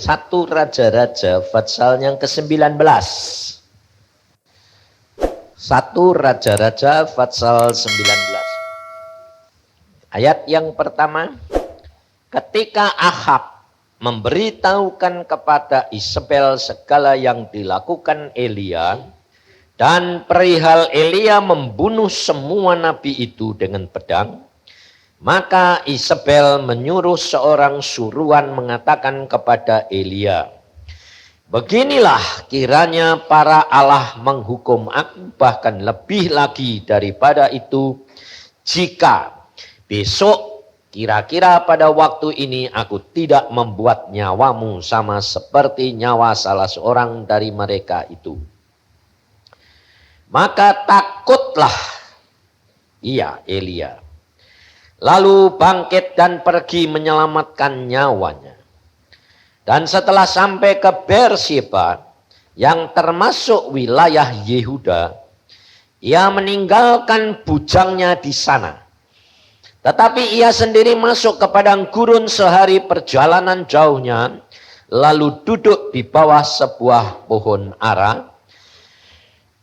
1 Raja-Raja pasal yang ke-19. 1 Raja-Raja pasal 19. Ayat yang pertama, ketika Ahab memberitahukan kepada Isabel segala yang dilakukan Elia, dan perihal Elia membunuh semua nabi itu dengan pedang, maka Isabel menyuruh seorang suruhan mengatakan kepada Elia, beginilah kiranya para Allah menghukum aku, bahkan lebih lagi daripada itu, jika besok kira-kira pada waktu ini aku tidak membuat nyawamu sama seperti nyawa salah seorang dari mereka itu. Maka takutlah ia, Elia, lalu bangkit dan pergi menyelamatkan nyawanya. Dan setelah sampai ke Beersheba yang termasuk wilayah Yehuda, ia meninggalkan bujangnya di sana. Tetapi ia sendiri masuk ke padang gurun sehari perjalanan jauhnya, lalu duduk di bawah sebuah pohon ara.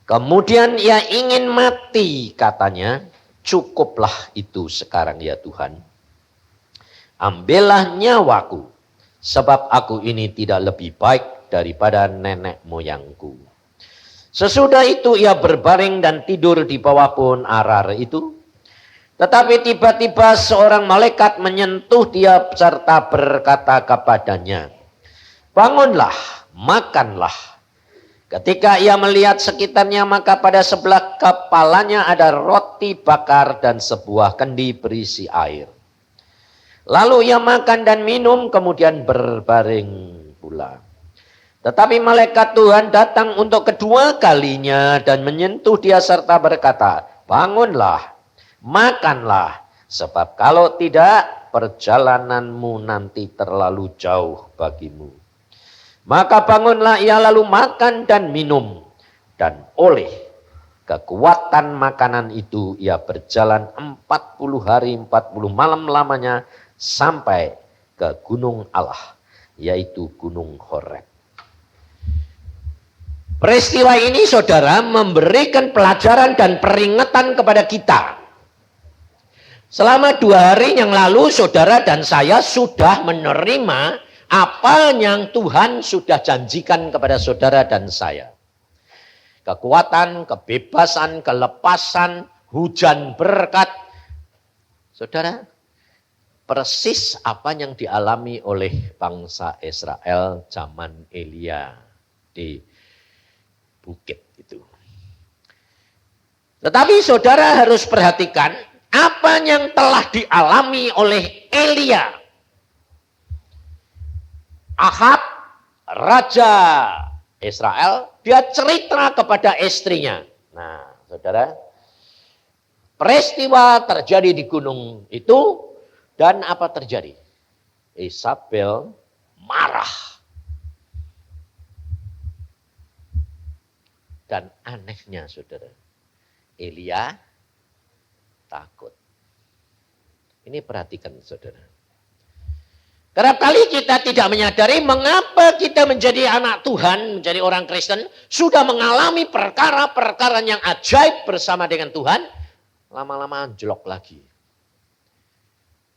Kemudian ia ingin mati, katanya, cukuplah itu sekarang ya Tuhan. Ambillah nyawaku, sebab aku ini tidak lebih baik daripada nenek moyangku. Sesudah itu ia berbaring dan tidur di bawah pohon arar itu. Tetapi tiba-tiba seorang malaikat menyentuh dia serta berkata kepadanya, bangunlah, makanlah. Ketika ia melihat sekitarnya, maka pada sebelah kepalanya ada roti bakar dan sebuah kendi berisi air. Lalu ia makan dan minum, kemudian berbaring pula. Tetapi malaikat Tuhan datang untuk kedua kalinya dan menyentuh dia serta berkata, bangunlah, makanlah, sebab kalau tidak perjalananmu nanti terlalu jauh bagimu. Maka bangunlah ia lalu makan dan minum, dan oleh kekuatan makanan itu ia berjalan 40 hari 40 malam lamanya sampai ke gunung Allah, yaitu gunung Horeb. Peristiwa ini saudara memberikan pelajaran dan peringatan kepada kita. Selama 2 hari yang lalu saudara dan saya sudah menerima apa yang Tuhan sudah janjikan kepada saudara dan saya. Kekuatan, kebebasan, kelepasan, hujan berkat. Saudara, persis apa yang dialami oleh bangsa Israel zaman Elia di bukit itu. Tetapi saudara harus perhatikan apa yang telah dialami oleh Elia. Ahab, raja Israel, dia cerita kepada istrinya. Nah, saudara, peristiwa terjadi di gunung itu, dan apa terjadi? Isabel marah. Dan anehnya saudara, Elia takut. Ini perhatikan saudara. Kerap kali kita tidak menyadari mengapa kita menjadi anak Tuhan, menjadi orang Kristen, sudah mengalami perkara-perkara yang ajaib bersama dengan Tuhan, lama-lama anjlok lagi.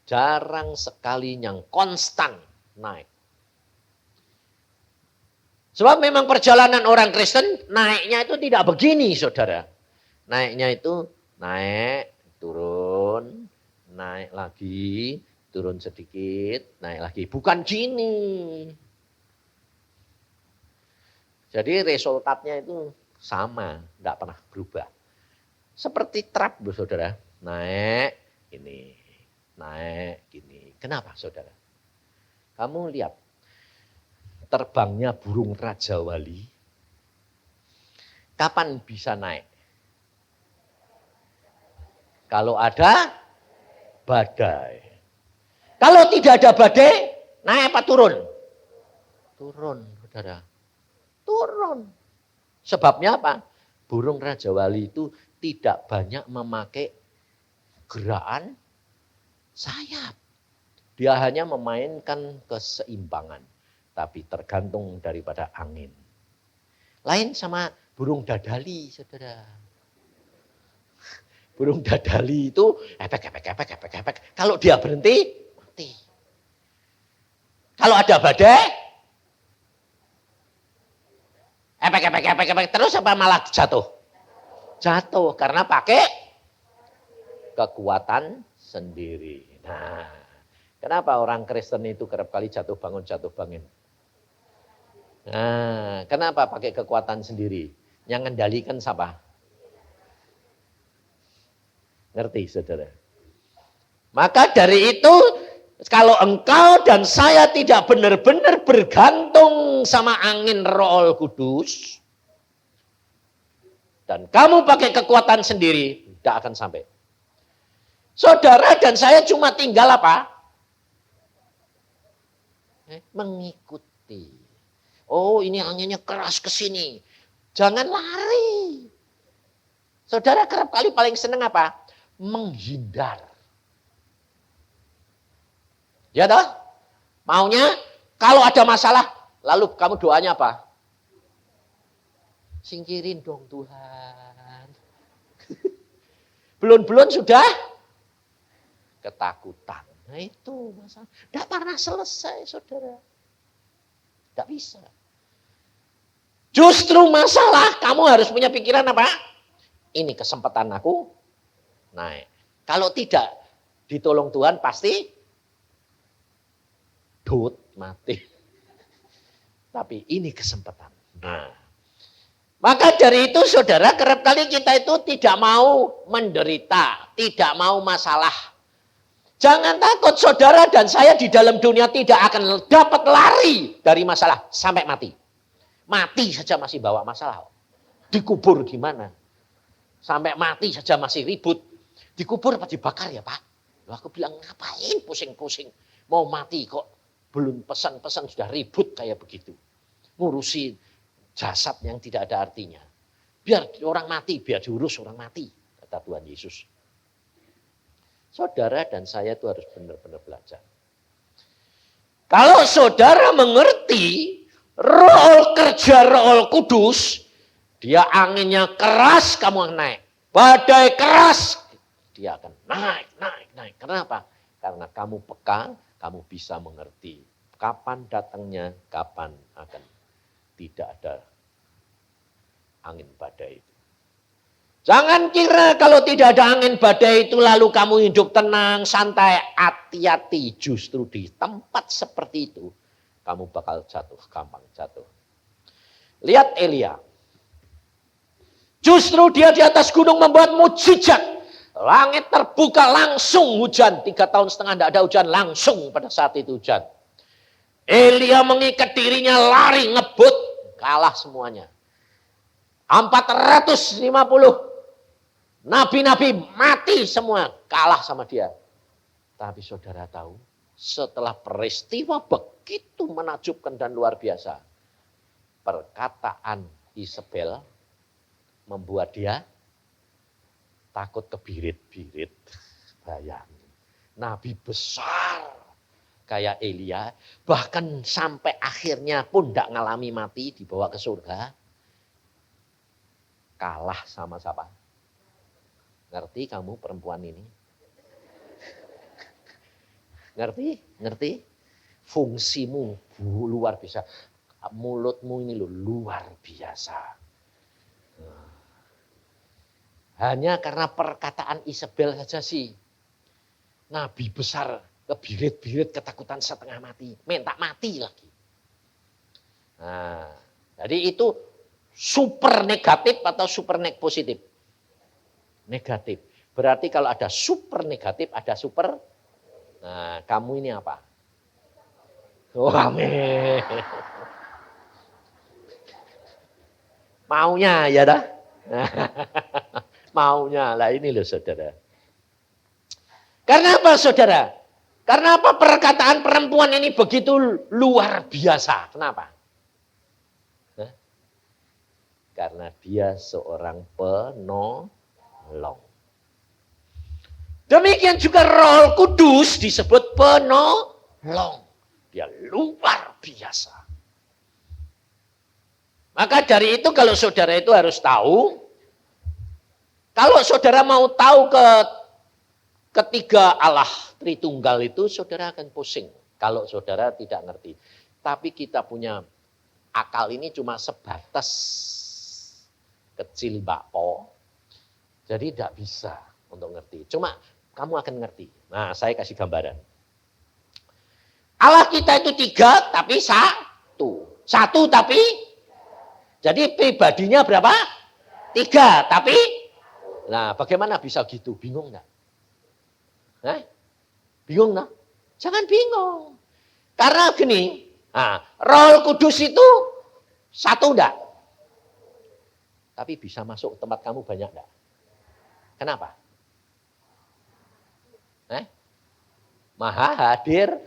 Jarang sekali yang konstan naik. Sebab memang perjalanan orang Kristen naiknya itu tidak begini saudara. Naiknya itu naik, turun, naik lagi, turun sedikit, naik lagi. Bukan gini. Jadi resultatnya itu sama, tidak pernah berubah. Seperti truk, saudara. Naik, ini. Naik, gini. Kenapa, saudara? Kamu lihat, terbangnya burung Raja Wali. Kapan bisa naik? Kalau ada badai. Kalau tidak ada badai, naik apa turun? Turun, saudara. Turun. Sebabnya apa? Burung Raja Wali itu tidak banyak memakai gerakan sayap. Dia hanya memainkan keseimbangan. tapi tergantung daripada angin. Lain sama burung dadali, saudara. Burung dadali itu epek. Kalau dia berhenti, mati. Kalau ada badai, epek. Terus apa malah jatuh? Jatuh karena pakai kekuatan sendiri. Nah, kenapa orang Kristen itu kerap kali jatuh bangun? Nah, kenapa pakai kekuatan sendiri? Yang ngendalikan siapa? Ngerti, saudara? Maka dari itu, kalau engkau dan saya tidak benar-benar bergantung sama angin Roh Kudus, dan kamu pakai kekuatan sendiri, tidak akan sampai. Saudara dan saya cuma tinggal apa? Mengikuti. Oh, ini anginnya keras ke sini. Jangan lari. Saudara kerap kali paling senang apa? Menghindar. Ya toh? Maunya kalau ada masalah, lalu kamu doanya apa? Singkirin dong Tuhan. Belum sudah ketakutan. Nah itu masalah. Tidak pernah selesai, saudara. Tidak bisa. Justru masalah kamu harus punya pikiran apa? Ini kesempatan aku naik. Kalau tidak ditolong Tuhan pasti mati. Tapi ini kesempatan. Nah, maka dari itu saudara kerap kali kita itu tidak mau menderita, tidak mau masalah. Jangan takut saudara dan saya di dalam dunia tidak akan dapat lari dari masalah sampai mati. Mati saja masih bawa masalah. Dikubur gimana? Sampai mati saja masih ribut. Dikubur apa dibakar ya Pak? Loh, aku bilang ngapain pusing-pusing. Mau mati kok belum pesan-pesan sudah ribut kayak begitu. Ngurusi jasad yang tidak ada artinya. Biar orang mati, biar diurus orang mati. Kata Tuhan Yesus. Saudara dan saya itu harus benar-benar belajar. Kalau saudara mengerti kerja Roh Kudus, dia anginnya keras, kamu naik. Badai keras, dia akan naik. Kenapa? Karena kamu peka, kamu bisa mengerti kapan datangnya, kapan akan tidak ada angin badai itu. Jangan kira kalau tidak ada angin badai itu lalu kamu hidup tenang, santai, hati-hati. Justru di tempat seperti itu, kamu bakal jatuh, gampang jatuh. Lihat Elia. Justru dia di atas gunung membuat mujizat. Langit terbuka langsung hujan. 3,5 tahun tidak ada hujan, langsung pada saat itu hujan. Elia mengikat dirinya, lari, ngebut, kalah semuanya. 450 nabi-nabi mati semua, kalah sama dia. Tapi saudara tahu, setelah peristiwa begitu menakjubkan dan luar biasa, perkataan Isabel membuat dia takut kebirit-birit. Bayangin, nabi besar kayak Elia, bahkan sampai akhirnya pun tidak ngalami mati, dibawa ke surga, kalah sama siapa? Ngerti kamu perempuan ini? Ngerti? Fungsimu luar biasa. Mulutmu ini loh luar biasa. Hanya karena perkataan Isabel saja sih. Nabi besar, kebirit-birit, ketakutan setengah mati. Minta mati lagi. Nah, jadi itu super negatif atau super positif? Negatif. Berarti kalau ada super negatif, ada super. Nah, kamu ini apa? Oh, amin. Maunya ya dah. Maunya lah ini loh saudara. Karena apa saudara? Karena apa perkataan perempuan ini begitu luar biasa? Kenapa? Karena dia seorang penolong. Demikian juga Roh Kudus disebut penolong. Dia luar biasa. Maka dari itu kalau saudara itu harus tahu, kalau saudara mau tahu ketiga Allah Tritunggal itu, saudara akan pusing kalau saudara tidak ngerti. Tapi kita punya akal ini cuma sebatas kecil bakpo, jadi tidak bisa untuk ngerti. Cuma kamu akan ngerti. Nah, saya kasih gambaran. Allah kita itu 3 tapi 1. 1 tapi, jadi pribadinya berapa? 3 tapi, nah bagaimana bisa gitu? Bingung enggak? Bingung enggak? Jangan bingung. Karena gini, Roh Kudus itu 1 enggak? Tapi bisa masuk tempat kamu banyak enggak? Kenapa? Maha hadir,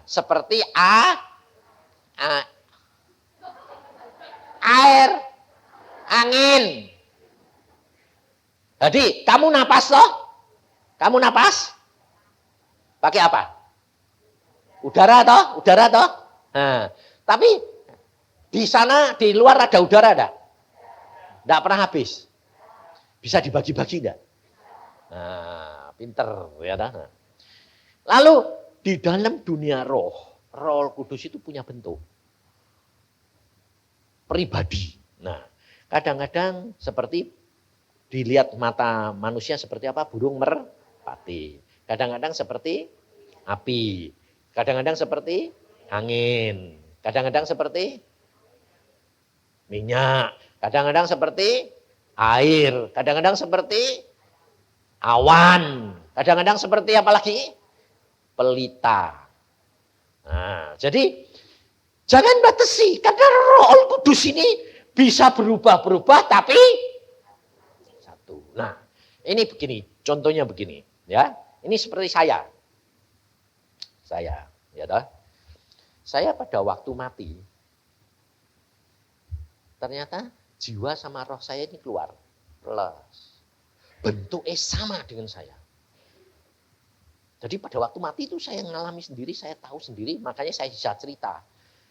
seperti air, angin. Jadi kamu napas toh? Kamu napas? Pakai apa? Udara toh? Udara toh? Tapi di sana, di luar ada udara enggak? Enggak pernah habis. Bisa dibagi-bagi enggak? Pinter ya dah. Lalu di dalam dunia roh, Roh Kudus itu punya bentuk pribadi. Nah, kadang-kadang seperti dilihat mata manusia seperti apa? Burung merpati. Kadang-kadang seperti api. Kadang-kadang seperti angin. Kadang-kadang seperti minyak. Kadang-kadang seperti air. Kadang-kadang seperti awan. Kadang-kadang seperti apa lagi? Pelita. Nah, jadi jangan batasi. Karena Roh Kudus ini bisa berubah-berubah tapi 1. Nah, ini begini. Contohnya begini. Ya, ini seperti saya. Ya dah. Saya pada waktu mati, ternyata jiwa sama roh saya ini keluar. Plus. Bentuknya sama dengan saya. Jadi pada waktu mati itu saya mengalami sendiri, saya tahu sendiri, makanya saya bisa cerita.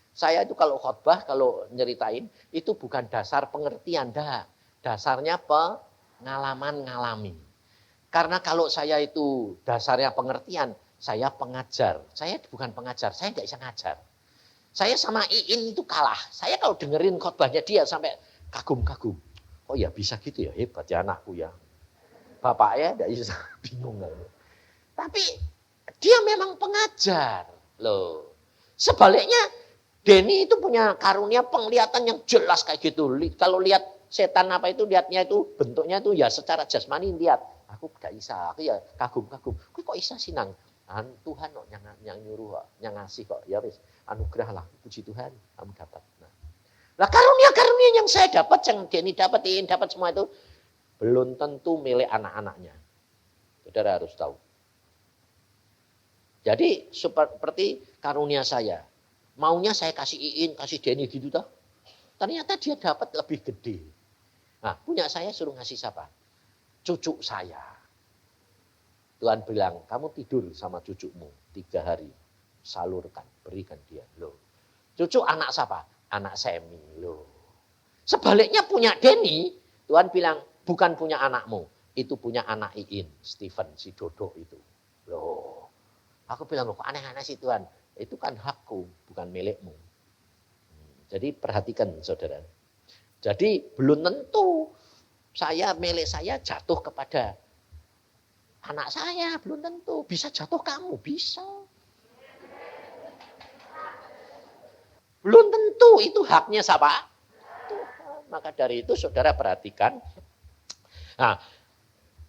Saya itu kalau khotbah, kalau nyeritain, itu bukan dasar pengertian, dah. Dasarnya pengalaman ngalami. Karena kalau saya itu dasarnya pengertian, saya pengajar. Saya bukan pengajar, saya tidak bisa ngajar. Saya sama Iin itu kalah. Saya kalau dengerin khotbahnya dia sampai kagum-kagum. Oh ya bisa gitu ya, hebat ya anakku ya. Bapaknya tidak bisa, bingung. Tapi dia memang pengajar loh. Sebaliknya Denny itu punya karunia penglihatan yang jelas kayak gitu. Kalau lihat setan apa itu lihatnya itu bentuknya itu ya secara jasmani lihat. Aku gak bisa, aku ya kagum-kagum. Kok bisa sih nang? Tuhan kok yang nyuruh kok, yang ngasih kok. Ya wis, anugerah lah, puji Tuhan kamu dapat. Nah, karunia-karunia yang saya dapat, yang Denny dapetin, dapat semua itu belum tentu milik anak-anaknya. Saudara harus tahu. Jadi seperti karunia saya. Maunya saya kasih Iin, kasih Denny gitu toh. Ternyata dia dapat lebih gede. Nah, punya saya suruh ngasih siapa? Cucu saya. Tuhan bilang, kamu tidur sama cucumu 3 hari. Salurkan, berikan dia. Loh. Cucu anak siapa? Anak Semi. Loh. Sebaliknya punya Denny, Tuhan bilang, bukan punya anakmu. Itu punya anak Iin, Stephen, si Dodo itu. Loh. Aku bilang, loh kok aneh-aneh sih Tuhan. Itu kan hakku, bukan milikmu. Jadi perhatikan saudara. Jadi belum tentu milik saya jatuh kepada anak saya. Belum tentu. Bisa jatuh kamu, bisa. Belum tentu itu haknya siapa? Tuhan. Maka dari itu saudara perhatikan. Nah,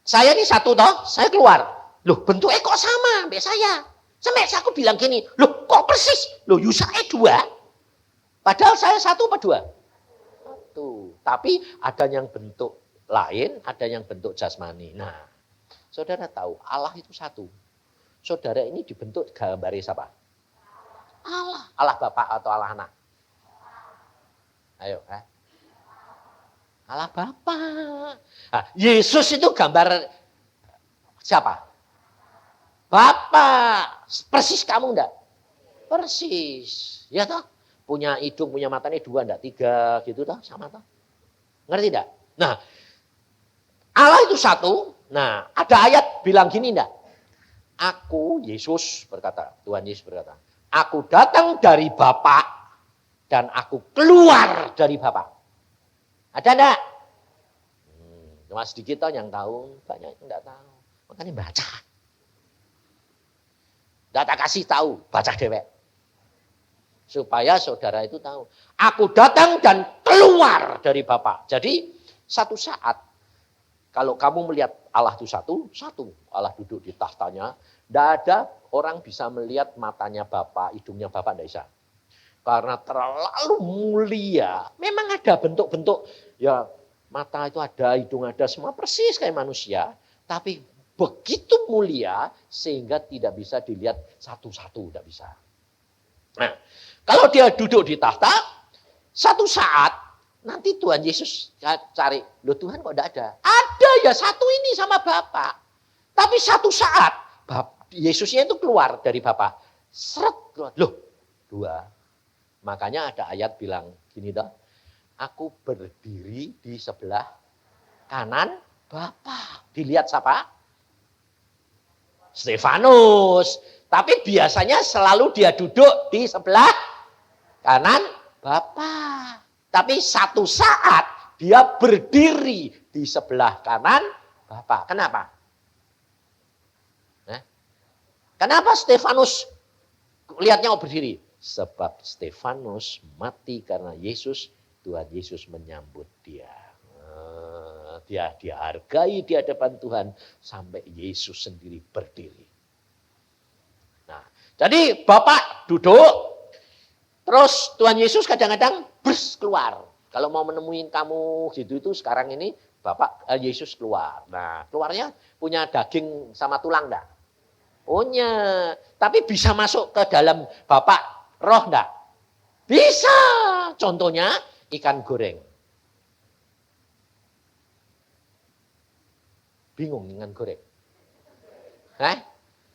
saya ini 1 toh, saya keluar. Loh bentuknya kok sama sampai saya. Sampai aku bilang gini, loh kok persis? Loh Yusae 2. Padahal saya 1 apa 2? 1. Tapi ada yang bentuk lain, ada yang bentuk jasmani. Nah, saudara tahu Allah itu 1. Saudara ini dibentuk gambarnya siapa? Allah. Allah Bapak atau Allah Anak? Ayo, Allah Bapak. Nah, Yesus itu gambar siapa? Bapak. Persis kamu enggak? Persis. Ya toh? Punya hidung, punya mata ini 2, enggak 3 gitu toh, sama toh. Ngerti enggak? Nah, Allah itu satu. Nah, ada ayat bilang gini enggak? Aku, Yesus berkata, Tuhan Yesus berkata, aku datang dari Bapa dan aku keluar dari Bapa. Ada enggak? Cuma sedikit toh yang tahu, banyak yang enggak tahu. Makanya baca. Enggak tak kasih tahu, baca dewek. Supaya saudara itu tahu. Aku datang dan keluar dari Bapa. Jadi satu saat kalau kamu melihat Allah itu satu, Allah duduk di tahtanya. Tidak ada orang bisa melihat matanya Bapa, hidungnya Bapa, tidak bisa. Karena terlalu mulia. Memang ada bentuk-bentuk, ya mata itu ada, hidung ada, semua persis kayak manusia. Tapi begitu mulia sehingga tidak bisa dilihat satu-satu, tidak bisa. Nah, kalau dia duduk di tahta, satu saat nanti Tuhan Yesus cari, loh Tuhan kok tidak ada? Ada ya satu ini sama Bapa. Tapi satu saat Yesusnya itu keluar dari Bapa. Seret keluar. Loh, 2. Makanya ada ayat bilang gini toh. Aku berdiri di sebelah kanan Bapa. Dilihat siapa? Stefanus. Tapi biasanya selalu dia duduk di sebelah kanan Bapa. Tapi satu saat dia berdiri di sebelah kanan Bapa. Kenapa? Kenapa Stefanus lihatnya berdiri? Sebab Stefanus mati karena Yesus, Tuhan Yesus menyambut dia. Dia dihargai di hadapan Tuhan sampai Yesus sendiri berdiri. Nah, jadi Bapak duduk, terus Tuhan Yesus kadang-kadang keluar. Kalau mau menemuin kamu gitu itu sekarang ini Bapak Yesus keluar. Nah, keluarnya punya daging sama tulang enggak? Punya. Tapi bisa masuk ke dalam Bapak roh enggak? Bisa. Contohnya ikan goreng. Bingung ikan goreng.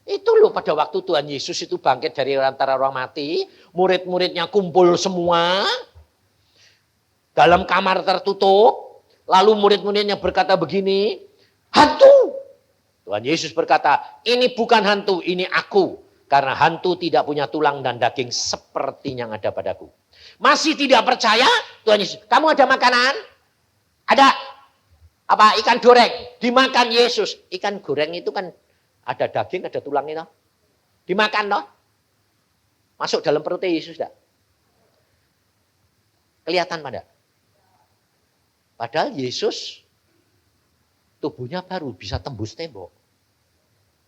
Itu loh pada waktu Tuhan Yesus itu bangkit dari antara orang mati, murid-muridnya kumpul semua dalam kamar tertutup, lalu murid-muridnya berkata begini, hantu. Tuhan Yesus berkata, ini bukan hantu, ini aku. Karena hantu tidak punya tulang dan daging seperti yang ada padaku. Masih tidak percaya? Tuhan Yesus, kamu ada makanan? Ada apa? Ikan goreng. Dimakan Yesus. Ikan goreng itu kan ada daging, ada tulang itu. Dimakan toh? Masuk dalam perut Yesus enggak? Kelihatan pada? Padahal Yesus tubuhnya baru bisa tembus tembok.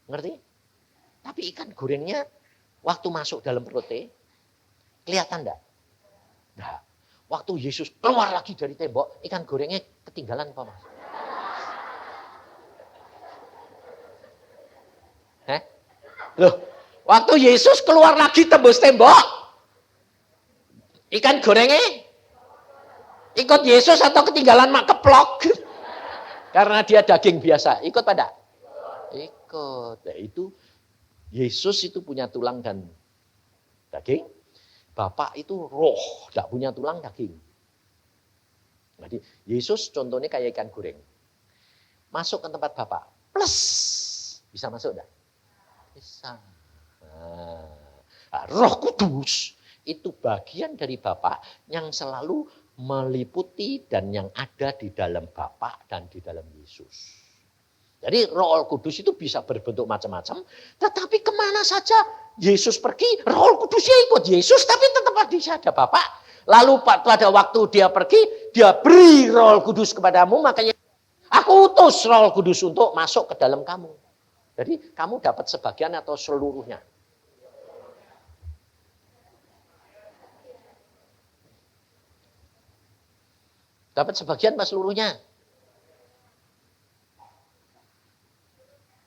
Ngerti? Tapi ikan gorengnya waktu masuk dalam perutnya, kelihatan enggak? Enggak. Waktu Yesus keluar lagi dari tembok, ikan gorengnya ketinggalan apa mas? Loh, waktu Yesus keluar lagi tembus tembok, ikan gorengnya ikut Yesus atau ketinggalan mak keplok? Karena dia daging biasa, ikut pada? Ikut. Nah, itu Yesus itu punya tulang dan daging. Bapak itu roh, tidak punya tulang daging. Jadi Yesus contohnya kayak ikan goreng. Masuk ke tempat Bapak, plus bisa masuk enggak? Bisa. Nah, Roh Kudus itu bagian dari Bapak yang selalu meliputi dan yang ada di dalam Bapa dan di dalam Yesus. Jadi Roh Kudus itu bisa berbentuk macam-macam, tetapi kemana saja Yesus pergi, Roh Kudusnya ikut Yesus, tapi tetap ada Bapa. Lalu pada waktu dia pergi, dia beri Roh Kudus kepadamu, makanya aku utus Roh Kudus untuk masuk ke dalam kamu. Jadi kamu dapat sebagian atau seluruhnya? Dapat sebagian atau seluruhnya?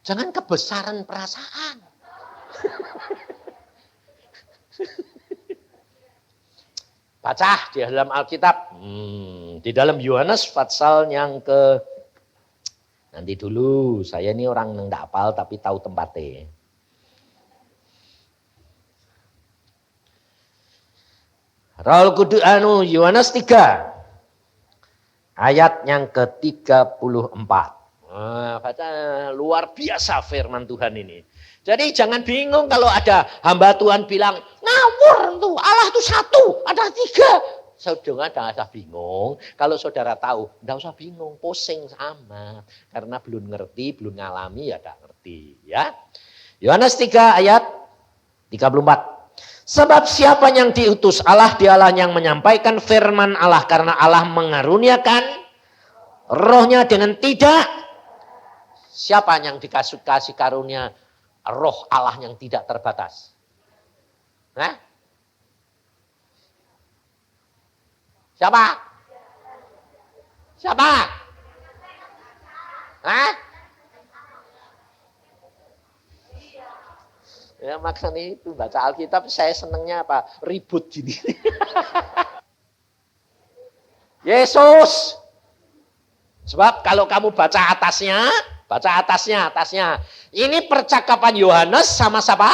Jangan kebesaran perasaan. Baca di dalam Alkitab. Di dalam Yohanes pasal yang nanti dulu, saya ini orang yang enggak hafal tapi tahu tempatnya. Roh Kudus Yohanes 3 ayat yang ke-34. Nah, baca, luar biasa firman Tuhan ini. Jadi jangan bingung kalau ada hamba Tuhan bilang, ngawur tuh, Allah tuh satu, ada 3. Saudara tidak usah bingung. Kalau saudara tahu, tidak usah bingung, pusing sama. Karena belum ngerti, belum ngalami, ya tidak ngerti. Ya. Yohanes 3 ayat 34. Sebab siapa yang diutus Allah, dialah yang menyampaikan firman Allah. Karena Allah mengaruniakan rohnya dengan tidak. Siapa yang dikasih karunia roh Allah yang tidak terbatas? Nah? Siapa? Siapa? Hah? Ya makanya itu baca Alkitab saya senengnya apa? Ribut gini. Yesus. Sebab kalau kamu baca atasnya. Ini percakapan Yohanes sama siapa?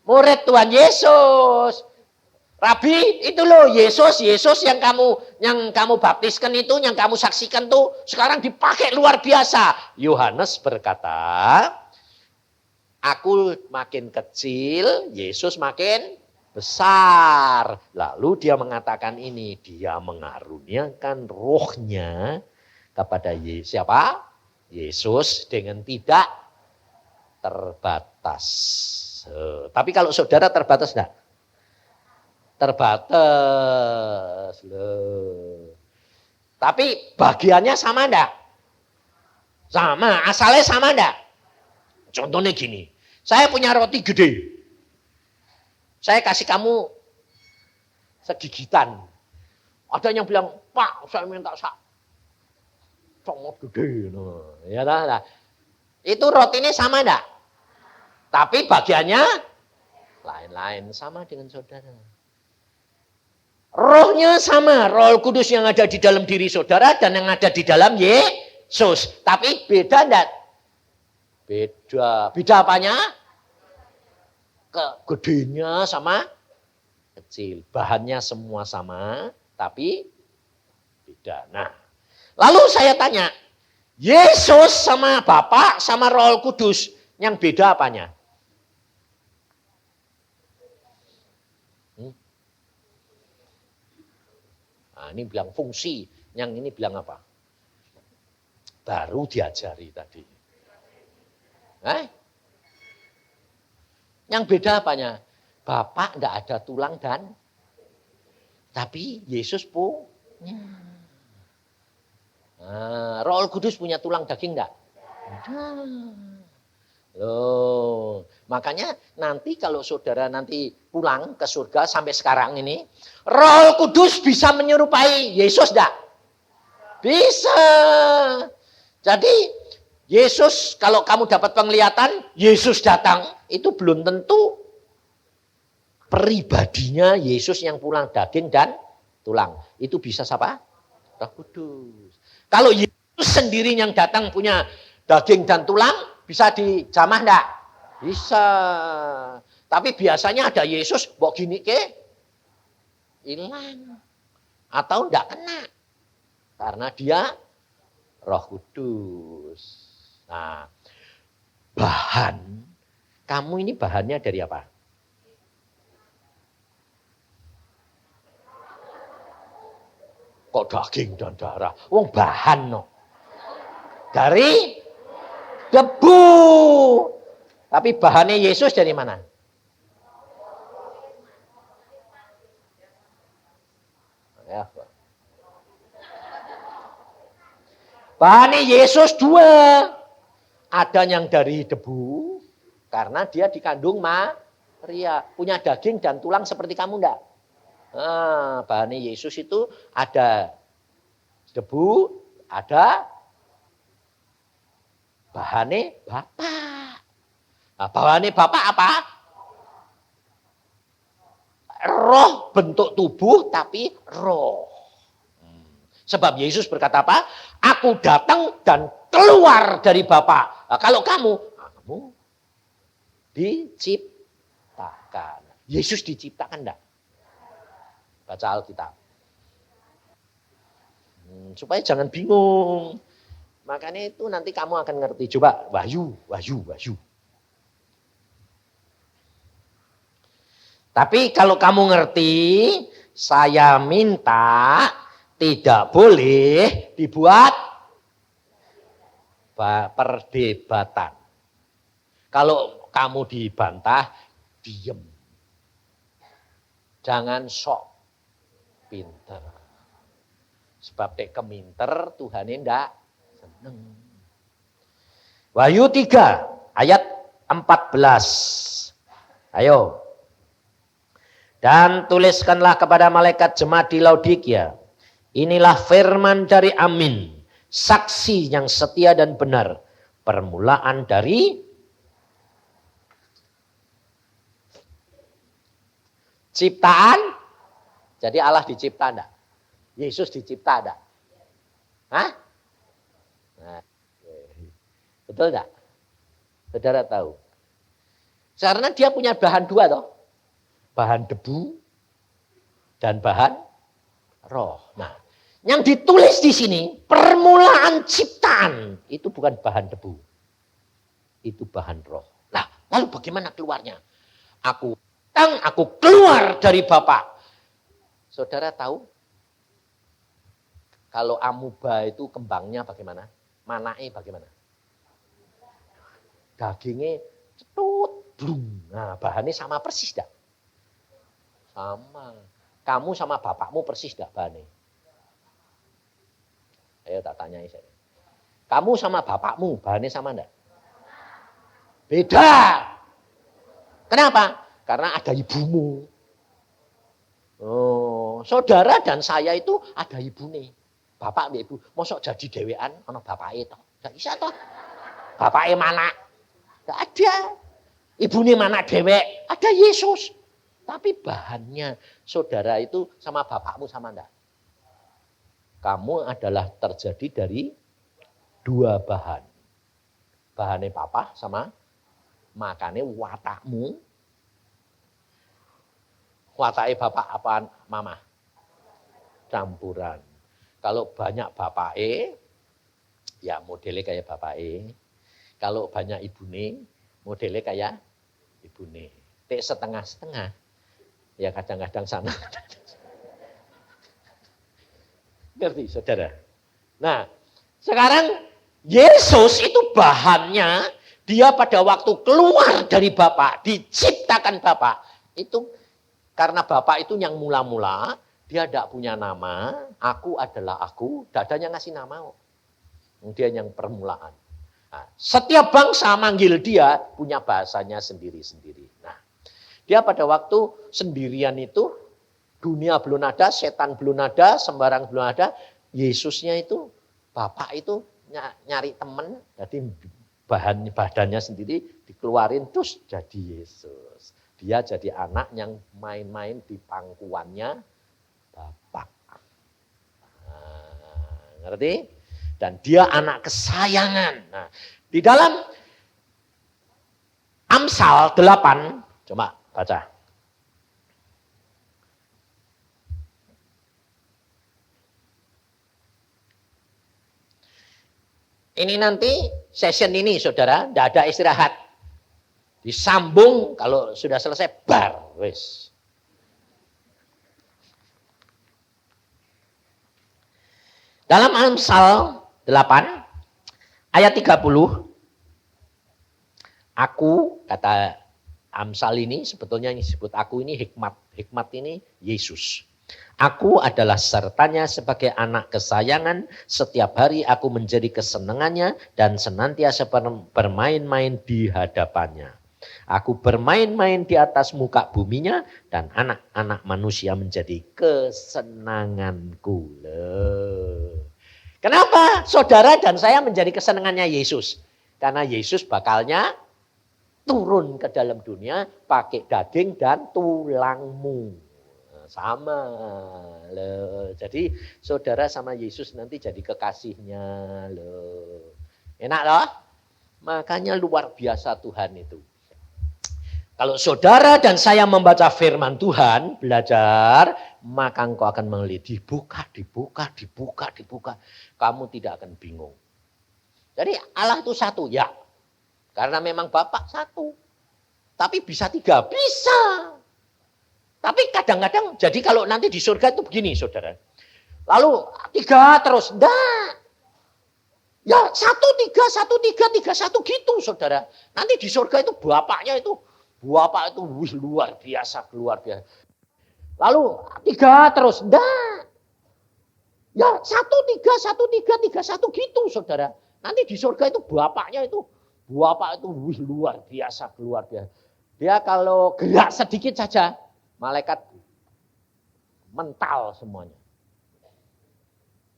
Murid Tuhan Yesus. Rabi, itu loh Yesus yang kamu baptiskan itu, yang kamu saksikan tuh sekarang dipakai luar biasa. Yohanes berkata, aku makin kecil, Yesus makin besar. Lalu dia mengatakan ini, dia mengaruniakan rohnya kepada siapa? Yesus dengan tidak terbatas. Tapi kalau saudara terbatas enggak? Terbatas loh. Tapi bagiannya sama enggak? Sama, asalnya sama enggak? Contohnya gini, saya punya roti gede. Saya kasih kamu segigitan. Ada yang bilang, Pak, saya minta sangat gede. Nah, ya lah. Itu rotinya sama enggak? Tapi bagiannya lain-lain, sama dengan saudara. Rohnya sama, Roh Kudus yang ada di dalam diri saudara dan yang ada di dalam Yesus. Tapi beda enggak? Beda. Beda apanya? Gedenya sama kecil. Bahannya semua sama, tapi beda. Nah, lalu saya tanya, Yesus sama Bapa sama Roh Kudus, yang beda apanya? Nah, ini bilang fungsi, yang ini bilang apa? Baru diajari tadi. Yang beda apanya? Bapak enggak ada tulang tapi Yesus punya. Nah, Roh Kudus punya tulang daging enggak? Loh, makanya nanti kalau saudara nanti pulang ke surga sampai sekarang ini, Roh Kudus bisa menyerupai Yesus enggak? Bisa. Jadi Yesus, kalau kamu dapat penglihatan, Yesus datang, itu belum tentu pribadinya Yesus yang pulang daging dan tulang. Itu bisa siapa? Roh Kudus. Kalau Yesus sendiri yang datang punya daging dan tulang, bisa dijamah enggak? Bisa. Tapi biasanya ada Yesus, mbok gini ke, hilang. Atau enggak kena. Karena dia Roh Kudus. Nah, bahan, kamu ini bahannya dari apa? Kok daging dan darah? Wong bahan no. Dari debu. Tapi bahannya Yesus dari mana? Ya. Bahannya Yesus 2. Ada yang dari debu, karena dia dikandung Maria. Punya daging dan tulang seperti kamu enggak? Nah, bahannya Yesus itu ada debu, ada bahannya Bapak. Nah, bahannya Bapak apa? Roh, bentuk tubuh tapi roh. Sebab Yesus berkata apa? Aku datang dan keluar dari Bapa. Nah, kalau kamu diciptakan. Yesus diciptakan enggak? Baca Alkitab. Supaya jangan bingung. Makanya itu nanti kamu akan ngerti. Coba Wahyu. Tapi kalau kamu ngerti, saya minta tidak boleh dibuat perdebatan. Kalau kamu dibantah, diem. Jangan sok pinter. Sebab dek keminter Tuhan ndak seneng. Wahyu 3 ayat 14. Ayo. Dan tuliskanlah kepada malaikat jemaat di Laodikia. Inilah firman dari Amin. Saksi yang setia dan benar. Permulaan dari ciptaan. Jadi Allah dicipta enggak? Yesus dicipta enggak? Hah? Nah, betul enggak? Saudara tahu. Karena dia punya bahan dua toh. Bahan debu dan bahan roh. Nah, yang ditulis di sini permulaan ciptaan itu bukan bahan debu. Itu bahan roh. Nah, lalu bagaimana keluarnya? Aku keluar dari Bapa. Saudara tahu? Kalau amuba itu kembangnya bagaimana? Manae bagaimana? Dagingnya cetut, blum. Nah, bahannya sama persis dah. Sama. Kamu sama bapakmu persis dah bahannya. Ayo tak tanyai saya. Kamu sama bapakmu bahannya sama enggak? Beda. Kenapa? Karena ada ibumu. Oh, saudara dan saya itu ada ibune. Bapak ibu, mosok jadi dewean ana bapake toh. Enggak bisa toh. Bapake mana? Enggak ada. Ibune mana dewek? Ada Yesus. Tapi bahannya saudara itu sama bapakmu sama enggak? Kamu adalah terjadi dari dua bahan. Bahannya papa sama makanya watakmu. Watake bapak apaan mama? Campuran. Kalau banyak bapake, ya modelnya kayak bapake. Kalau banyak ibune, modelnya kayak ibune. Tek setengah-setengah. Ya kadang-kadang sana. Ngerti saudara? Nah, sekarang Yesus itu bahannya, dia pada waktu keluar dari Bapa, diciptakan Bapa. Itu karena Bapa itu yang mula-mula, dia tidak punya nama, aku adalah aku, tidak ada yang ngasih nama. Dia yang permulaan. Nah, setiap bangsa manggil dia punya bahasanya sendiri-sendiri. Nah, dia pada waktu sendirian itu, dunia belum ada, setan belum ada, sembarang belum ada. Yesusnya itu, Bapak itu nyari teman, jadi badannya sendiri dikeluarin, terus jadi Yesus. Dia jadi anak yang main-main di pangkuannya Bapak. Nah, ngerti? Dan dia anak kesayangan. Nah, di dalam Amsal 8, coba baca. Ini nanti session ini saudara, tidak ada istirahat. Disambung kalau sudah selesai bar, wis. Dalam Amsal 8 ayat 30, aku kata Amsal ini sebetulnya yang disebut aku ini hikmat. Hikmat ini Yesus. Aku adalah sertanya sebagai anak kesayangan. Setiap hari aku menjadi kesenangannya dan senantiasa bermain-main di hadapannya. Aku bermain-main di atas muka buminya dan anak-anak manusia menjadi kesenanganku. Kenapa saudara dan saya menjadi kesenangannya Yesus? Karena Yesus bakalnya turun ke dalam dunia pakai daging dan tulangmu. Sama. Loh. Jadi saudara sama Yesus nanti jadi kekasihnya. Loh. Enak loh? Makanya luar biasa Tuhan itu. Kalau saudara dan saya membaca firman Tuhan, belajar, maka engkau akan melihat dibuka. Kamu tidak akan bingung. Jadi Allah itu satu, ya. Karena memang Bapa satu. Tapi bisa tiga, bisa. Tapi kadang-kadang, jadi kalau nanti di surga itu begini, saudara. Lalu tiga terus, enggak. Ya satu tiga satu gitu, saudara. Nanti di surga itu Bapaknya itu wih, luar biasa. Lalu tiga terus, enggak. Ya satu tiga satu gitu, saudara. Nanti di surga itu Bapaknya itu wih, luar biasa. Dia kalau gerak sedikit saja, malaikat mental semuanya.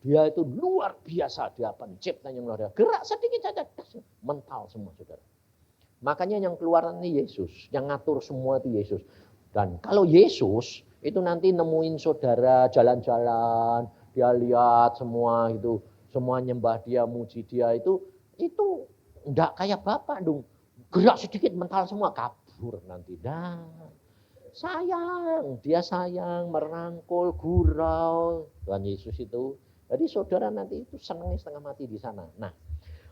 Dia itu luar biasa, dia pencipta yang luar biasa. Gerak sedikit saja, mental semua, saudara. Makanya yang keluar ini Yesus, yang ngatur semua itu Yesus. Dan kalau Yesus itu nanti nemuin saudara jalan-jalan, dia lihat semua itu, semua nyembah dia, muji dia itu enggak kayak Bapak dong. Gerak sedikit mental semua, kabur nanti. Dah. Sayang, dia sayang, merangkul, gurau. Tuhan Yesus itu. Jadi saudara nanti itu senangnya setengah mati di sana. Nah,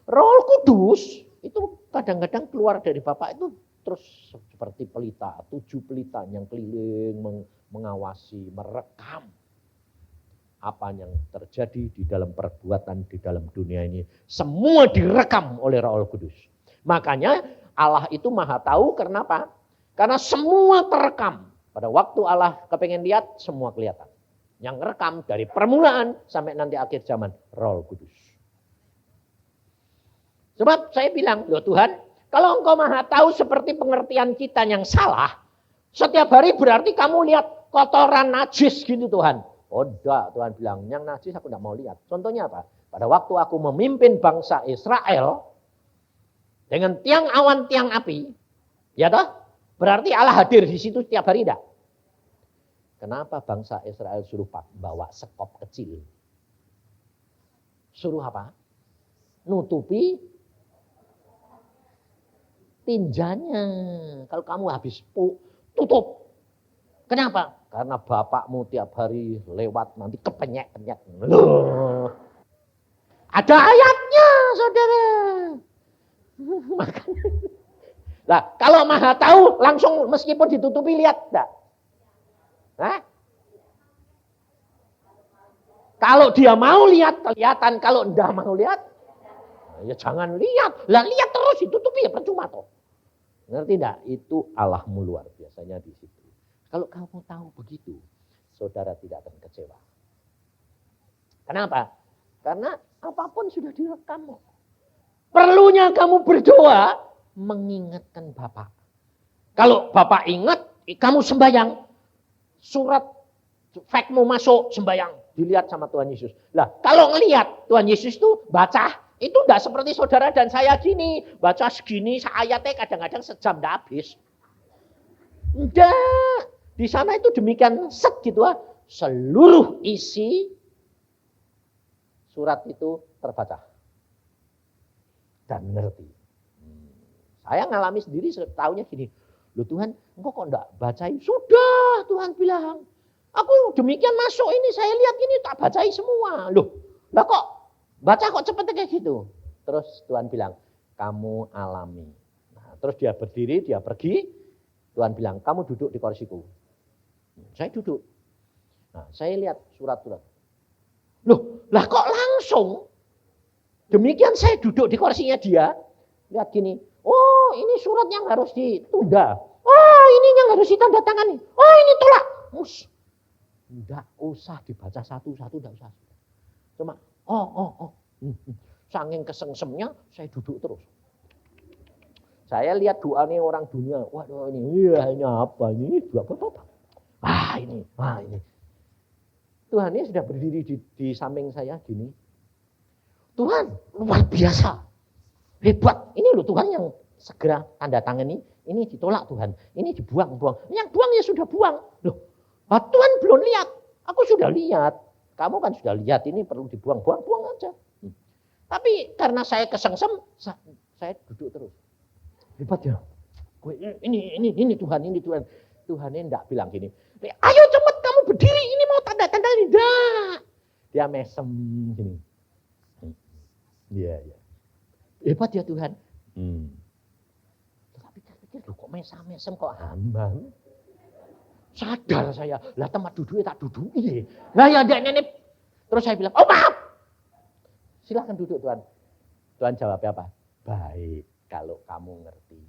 Roh Kudus itu kadang-kadang keluar dari Bapa itu terus seperti pelita, 7 pelita yang keliling mengawasi, merekam apa yang terjadi di dalam perbuatan di dalam dunia ini. Semua direkam oleh Roh Kudus. Makanya Allah itu maha tahu, kenapa? Karena semua terekam. Pada waktu Allah kepengen lihat, semua kelihatan. Yang rekam dari permulaan sampai nanti akhir zaman, Roh Kudus. Sebab saya bilang, loh Tuhan, kalau engkau maha tahu seperti pengertian kita yang salah, setiap hari berarti kamu lihat kotoran najis gitu Tuhan. Oh enggak, Tuhan bilang, yang najis aku enggak mau lihat. Contohnya apa? Pada waktu aku memimpin bangsa Israel, dengan tiang awan, tiang api, ya toh? Berarti Allah hadir di situ setiap hari enggak? Kenapa bangsa Israel suruh bawa sekop kecil? Suruh apa? Nutupi tinjanya. Kalau kamu habis tutup. Kenapa? Karena bapakmu tiap hari lewat nanti kepenyek-penyek. Loh. Ada ayatnya, saudara. Nah, kalau maha tahu langsung meskipun ditutupi lihat enggak? Hah? Kalau dia mau lihat kelihatan, kalau enggak mau lihat ya jangan lihat. Lah lihat terus ditutupi ya percuma toh. Ngerti enggak? Itu Allahmu luar biasanya di situ. Kalau kamu tahu begitu, saudara tidak akan kecewa. Kenapa? Karena apapun sudah direkam. Perlunya kamu berdoa mengingatkan Bapak. Kalau Bapak ingat, kamu sembahyang. Surat fakmu masuk sembahyang. Dilihat sama Tuhan Yesus. Lah kalau ngelihat Tuhan Yesus itu baca. Itu enggak seperti saudara dan saya gini. Baca segini, ayatnya kadang-kadang sejam enggak habis. Enggak. Di sana itu demikian set gitu. Seluruh isi surat itu terbaca. Dan ngerti. Saya ngalami sendiri tahunya gini. Loh Tuhan, engkau kok enggak bacain? Sudah, Tuhan bilang. Aku demikian masuk ini, saya lihat ini tak bacai semua. Loh, lah kok baca kok cepet kayak gitu? Terus Tuhan bilang, kamu alami. Nah, terus dia berdiri, dia pergi. Tuhan bilang, kamu duduk di kursiku. Saya duduk. Nah, saya lihat surat-surat. Loh, lah kok langsung? Demikian saya duduk di kursinya dia. Lihat gini. Oh, ini surat yang harus ditunda. Oh, ini yang harus ditandatangani. Oh, ini tolak. Enggak usah dibaca satu-satu, enggak usah. Cuma, Saking kesengsemnya, saya duduk terus. Saya lihat doanya orang dunia. Waduh, ini apa? Ini apa? Ini. Tuhan ini sudah berdiri di samping saya gini. Tuhan, luar biasa. Hebat, ini loh Tuhan yang segera tanda tangan ini ditolak Tuhan, ini dibuang. Yang buang ya sudah buang. Loh, Tuhan belum lihat, aku sudah lihat. Kamu kan sudah lihat ini perlu dibuang, buang aja. Tapi karena saya kesengsem, saya duduk terus. Hebat ya. Ini Tuhan, ini Tuhan. Tuhan ini enggak bilang gini, ayo cepet kamu berdiri, ini mau tanda-tanda ini. Enggak. Dia mesem gini. Iya. Hebat ya Tuhan. Tapi pikir kok mesem kok hamba. Sadar saya, lah tempat duduknya tak duduki. Lah ya nenek. Terus saya bilang, oh maaf. Silahkan duduk Tuhan. Tuhan jawabnya apa? Baik, kalau kamu ngerti.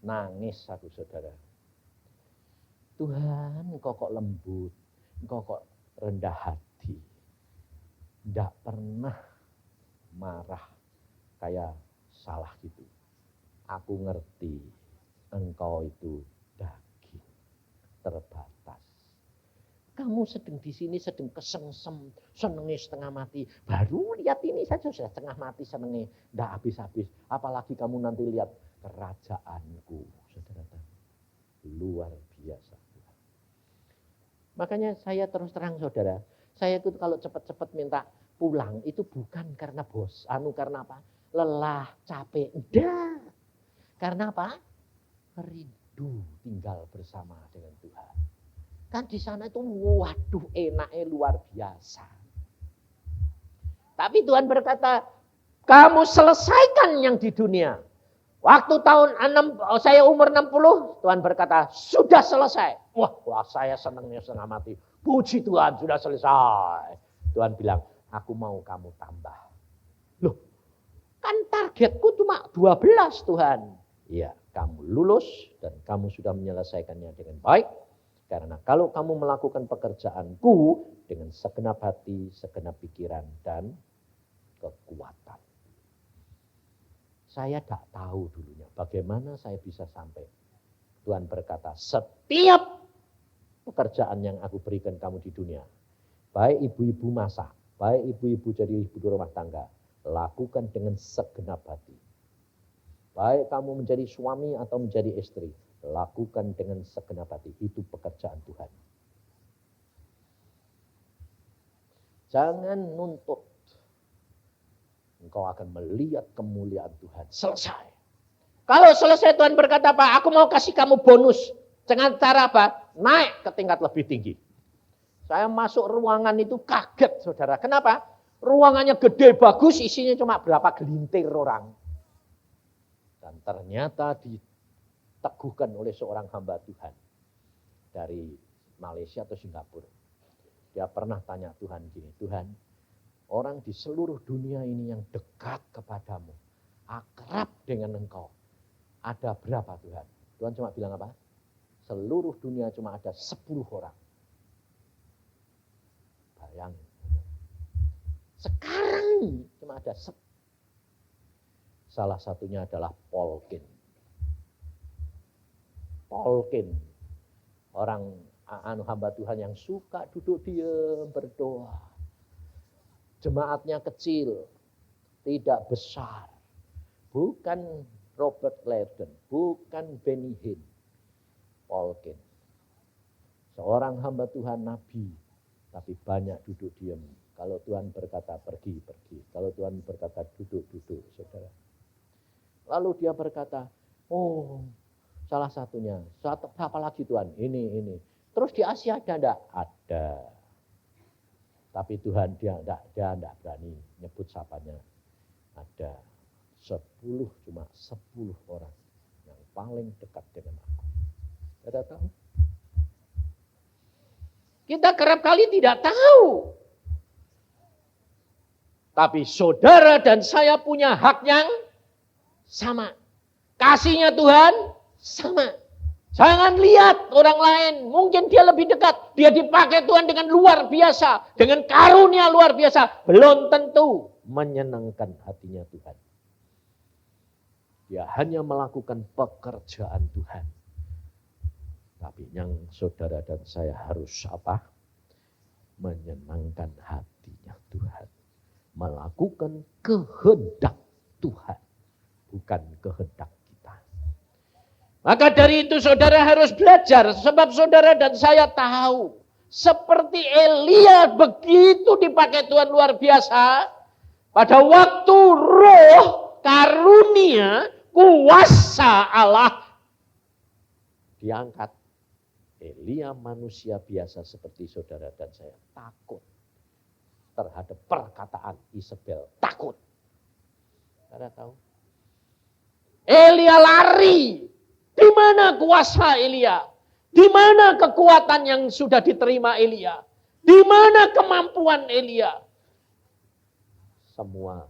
Nangis aku saudara. Tuhan engkau kok lembut, engkau kok rendah hati. Tidak pernah marah kayak salah gitu. Aku ngerti engkau itu daging terbatas. Kamu sedang di sini sedang kesengsem, senengnya setengah mati. Baru lihat ini saja sudah setengah mati senengnya, tidak habis-habis. Apalagi kamu nanti lihat kerajaanku, saudara. Luar biasa. Makanya saya terus terang saudara, saya itu kalau cepat-cepat minta pulang itu bukan karena karena apa? Lelah, capek, enggak. Karena apa? Rindu tinggal bersama dengan Tuhan. Kan di sana itu waduh enaknya luar biasa. Tapi Tuhan berkata, kamu selesaikan yang di dunia. Waktu saya umur 60, Tuhan berkata, sudah selesai. Wah saya senangnya setengah mati. Puji Tuhan, sudah selesai. Tuhan bilang, aku mau kamu tambah. Loh, kan targetku cuma 12 Tuhan. Iya, kamu lulus dan kamu sudah menyelesaikannya dengan baik. Karena kalau kamu melakukan pekerjaanku dengan segenap hati, segenap pikiran, dan kekuatan. Saya tidak tahu dulunya bagaimana saya bisa sampai. Tuhan berkata, setiap pekerjaan yang aku berikan kamu di dunia, baik ibu-ibu masak, baik ibu-ibu jadi ibu rumah tangga, lakukan dengan segenap hati. Baik kamu menjadi suami atau menjadi istri, lakukan dengan segenap hati. Itu pekerjaan Tuhan. Jangan nuntut. Engkau akan melihat kemuliaan Tuhan. Selesai. Kalau selesai Tuhan berkata apa? Aku mau kasih kamu bonus. Dengan cara apa? Naik ke tingkat lebih tinggi. Saya masuk ruangan itu kaget saudara. Kenapa? Ruangannya gede, bagus, isinya cuma berapa gelintir orang. Dan ternyata diteguhkan oleh seorang hamba Tuhan. Dari Malaysia atau Singapura. Dia pernah tanya Tuhan gini, Tuhan, orang di seluruh dunia ini yang dekat kepadamu, akrab dengan engkau, ada berapa Tuhan? Tuhan cuma bilang apa? Seluruh dunia cuma ada 10 orang. Bayangin. Sekarang cuma ada 10. Salah satunya adalah Polkin. Polkin, orang hamba Tuhan yang suka duduk diam berdoa. Jemaatnya kecil, tidak besar. Bukan Robert Gladden, bukan Benny Hinn. Polkin. Seorang hamba Tuhan nabi, tapi banyak duduk diam. Kalau Tuhan berkata pergi, pergi. Kalau Tuhan berkata duduk, duduk, saudara. Lalu dia berkata, oh salah satunya, apa lagi Tuhan? Ini. Terus di Asia ada enggak? Ada. Tapi Tuhan dia enggak berani nyebut sapanya. Ada 10, cuma 10 orang yang paling dekat dengan aku. Ada tahu? Kita kerap kali tidak tahu. Tapi saudara dan saya punya hak yang sama. Kasihnya Tuhan sama. Jangan lihat orang lain. Mungkin dia lebih dekat. Dia dipakai Tuhan dengan luar biasa. Dengan karunia luar biasa. Belum tentu menyenangkan hatinya Tuhan. Dia hanya melakukan pekerjaan Tuhan. Tapi yang saudara dan saya harus apa? Menyenangkan hatinya Tuhan. Melakukan kehendak Tuhan. Bukan kehendak kita. Maka dari itu saudara harus belajar. Sebab saudara dan saya tahu. Seperti Elia begitu dipakai Tuhan luar biasa. Pada waktu roh karunia kuasa Allah diangkat. Elia manusia biasa seperti saudara dan saya takut terhadap perkataan Isabel. Takut. Saudara tahu? Elia lari. Di mana kuasa Elia? Di mana kekuatan yang sudah diterima Elia? Di mana kemampuan Elia? Semua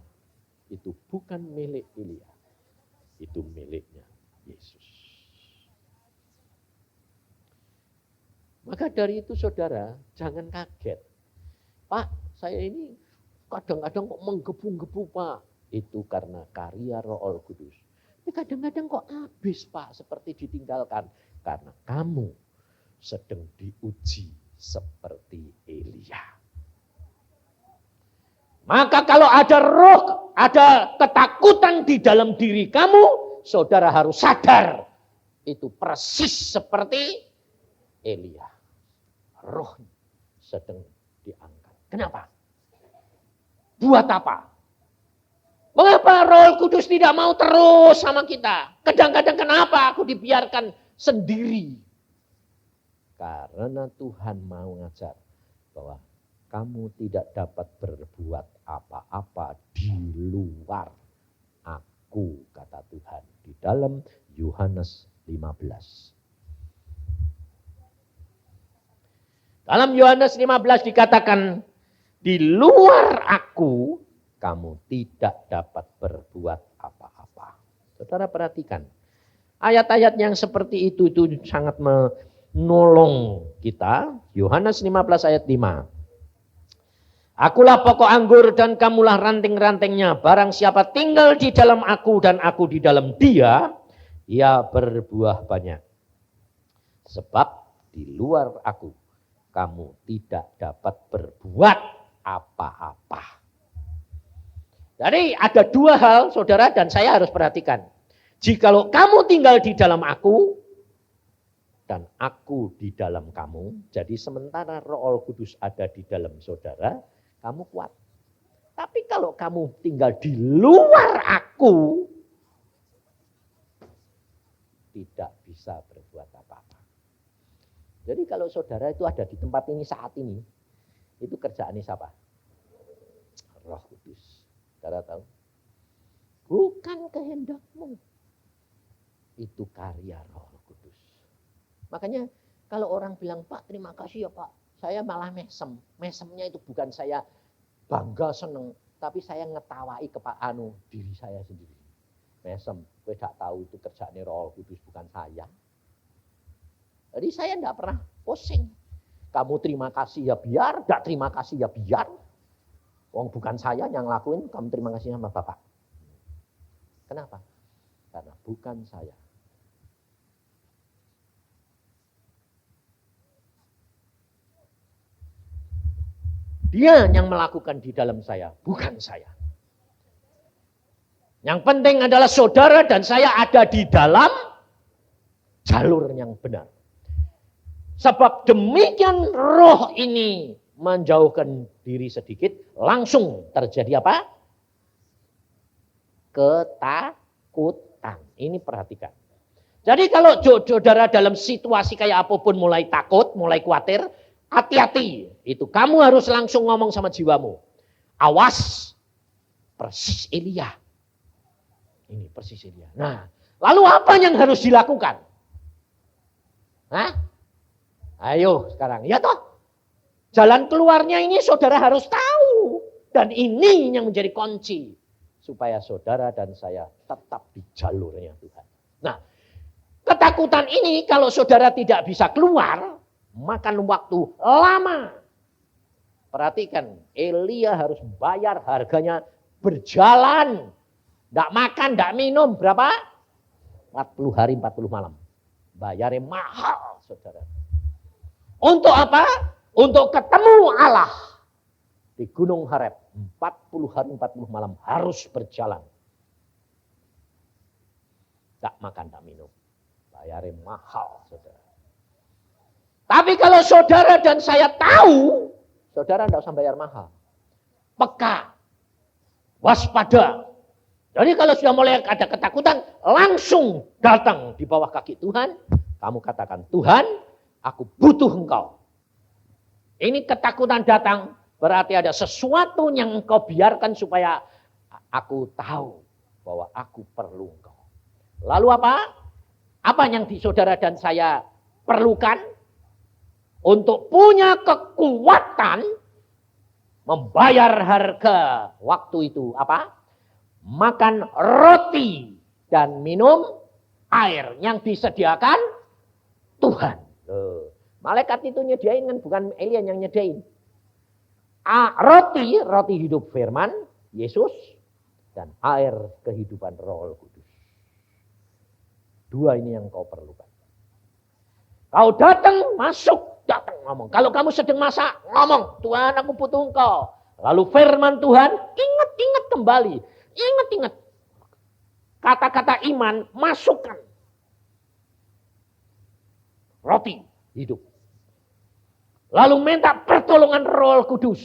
itu bukan milik Elia. Itu miliknya Yesus. Maka dari itu saudara, jangan kaget. Pak, saya ini kadang-kadang kok menggebu-gebu Pak. Itu karena karya Roh Kudus. Tapi kadang-kadang kok habis Pak, seperti ditinggalkan. Karena kamu sedang diuji seperti Elia. Maka kalau ada roh, ada ketakutan di dalam diri kamu, saudara harus sadar. Itu persis seperti Elia. Roh sedang diangkat. Kenapa? Buat apa? Mengapa Roh Kudus tidak mau terus sama kita? Kadang-kadang kenapa aku dibiarkan sendiri? Karena Tuhan mau ngajar bahwa kamu tidak dapat berbuat apa-apa di luar aku, kata Tuhan. Di dalam Yohanes 15. Dalam Yohanes 15 dikatakan, di luar aku, kamu tidak dapat berbuat apa-apa. Saudara perhatikan, ayat-ayat yang seperti itu sangat menolong kita. Yohanes 15 ayat 5. Akulah pokok anggur dan kamulah ranting-rantingnya. Barang siapa tinggal di dalam aku dan aku di dalam dia, ia berbuah banyak. Sebab di luar aku, kamu tidak dapat berbuat apa-apa. Jadi ada dua hal saudara dan saya harus perhatikan. Jikalau kamu tinggal di dalam aku dan aku di dalam kamu, jadi sementara Roh Kudus ada di dalam saudara, kamu kuat. Tapi kalau kamu tinggal di luar aku, tidak bisa berbuat apa-apa. Jadi kalau saudara itu ada di tempat ini saat ini, itu kerjaannya siapa? Roh Kudus. Saudara tahu? Bukan kehendakmu. Itu karya Roh Kudus. Makanya kalau orang bilang, Pak terima kasih ya Pak, saya malah mesem. Mesemnya itu bukan saya bangga seneng, tapi saya ngetawai diri saya sendiri. Mesem, gue gak tahu itu kerjaannya Roh Kudus bukan saya. Jadi saya tidak pernah pusing. Kamu terima kasih ya biar, tidak terima kasih ya biar. Wong bukan saya yang lakuin, kamu terima kasih sama Bapak. Kenapa? Karena bukan saya. Dia yang melakukan di dalam saya, bukan saya. Yang penting adalah saudara dan saya ada di dalam jalur yang benar. Sebab demikian roh ini menjauhkan diri sedikit, langsung terjadi apa? Ketakutan. Ini perhatikan. Jadi kalau saudara dalam situasi kayak apapun mulai takut, mulai khawatir, hati-hati. Itu kamu harus langsung ngomong sama jiwamu. Awas, persis Elia. Ini persis Elia. Nah, lalu apa yang harus dilakukan? Hah? Ayo sekarang, ya toh. Jalan keluarnya ini saudara harus tahu. Dan ini yang menjadi kunci. Supaya saudara dan saya tetap di jalurnya Tuhan. Nah, ketakutan ini kalau saudara tidak bisa keluar, makan waktu lama. Perhatikan, Elia harus bayar harganya berjalan. Tidak makan, tidak minum. Berapa? 40 hari, 40 malam. Bayarnya mahal, saudara. Untuk apa? Untuk ketemu Allah di Gunung Horeb. 40 hari, 40 malam harus berjalan. Tak makan, tak minum. Bayarnya mahal, saudara. Tapi kalau saudara dan saya tahu, saudara tidak usah bayar mahal. Peka, waspada, Jadi kalau sudah mulai ada ketakutan, langsung datang di bawah kaki Tuhan. Kamu katakan, Tuhan, aku butuh Engkau. Ini ketakutan datang, berarti ada sesuatu yang Engkau biarkan supaya aku tahu bahwa aku perlu Engkau. Lalu apa? Apa yang saudara dan saya perlukan? Untuk punya kekuatan membayar harga waktu itu apa? Makan roti dan minum air yang disediakan Tuhan. Malaikat itu nyediain kan, bukan alien yang nyediain. Roti hidup firman, Yesus, dan air kehidupan Roh Kudus. Dua ini yang kau perlukan. Kau datang, masuk, datang ngomong. Kalau kamu sedang masak, ngomong, Tuhan aku butuh Engkau. Lalu firman Tuhan, ingat kembali. Ingat. Kata-kata iman, masukkan. Roti hidup. Lalu minta pertolongan Roh Kudus.